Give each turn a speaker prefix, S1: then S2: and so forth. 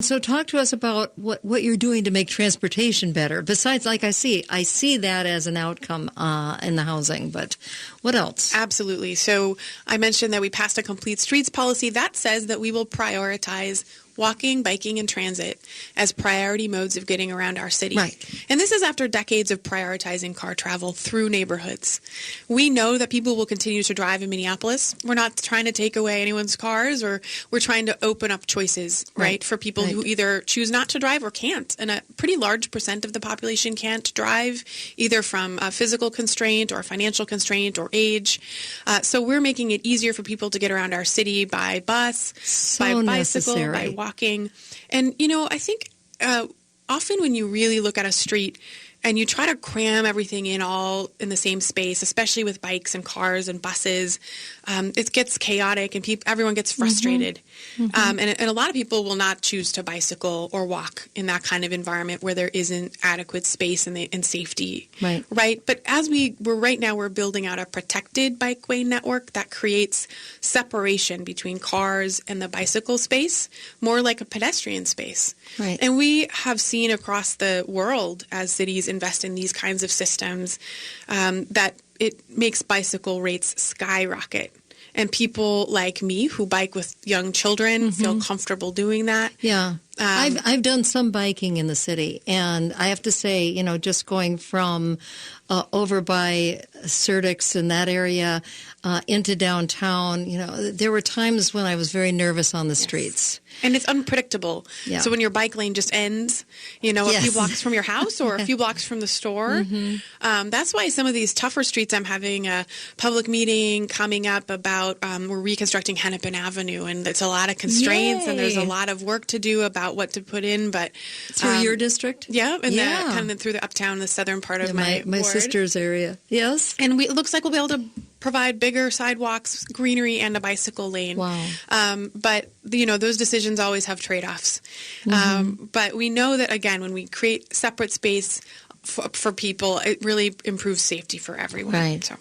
S1: So talk to us about what you're doing to make transportation better. Besides, like I see that as an outcome in the housing, but what else?
S2: Absolutely. So I mentioned that we passed a complete streets policy that says that we will prioritize walking, biking, and transit as priority modes of getting around our city.
S1: Right.
S2: And this is after decades of prioritizing car travel through neighborhoods. We know that people will continue to drive in Minneapolis. We're not trying to take away anyone's cars, or we're trying to open up choices, right, for people who either choose not to drive or can't. And a pretty large percent of the population can't drive, either from a physical constraint or a financial constraint or age. So we're making it easier for people to get around our city by bus, by bicycle, by walking. And, I think often when you really look at a street and you try to cram everything in all in the same space, especially with bikes and cars and buses, it gets chaotic and everyone gets frustrated. And a lot of people will not choose to bicycle or walk in that kind of environment where there isn't adequate space and safety. Right. But as we're building out a protected bikeway network that creates separation between cars and the bicycle space, more like a pedestrian space.
S1: Right.
S2: And we have seen across the world, as cities invest in these kinds of systems, that it makes bicycle rates skyrocket. And people like me who bike with young children feel comfortable doing that.
S1: Yeah. I've done some biking in the city, and I have to say, just going from over by Certix in that area into downtown, there were times when I was very nervous on the streets.
S2: And it's unpredictable. Yeah. So when your bike lane just ends, a few blocks from your house or a few blocks from the store, that's why some of these tougher streets, I'm having a public meeting coming up about, we're reconstructing Hennepin Avenue, and it's a lot of constraints and there's a lot of work to do about what to put in. But
S1: through your district?
S2: Yeah, and kind of through the uptown, the southern part of my
S1: sister's area. Yes.
S2: And it looks like we'll be able to provide bigger sidewalks, greenery, and a bicycle lane.
S1: Wow.
S2: But, those decisions always have trade-offs. But we know that, again, when we create separate space for people, it really improves safety for everyone.
S1: Right.
S2: So.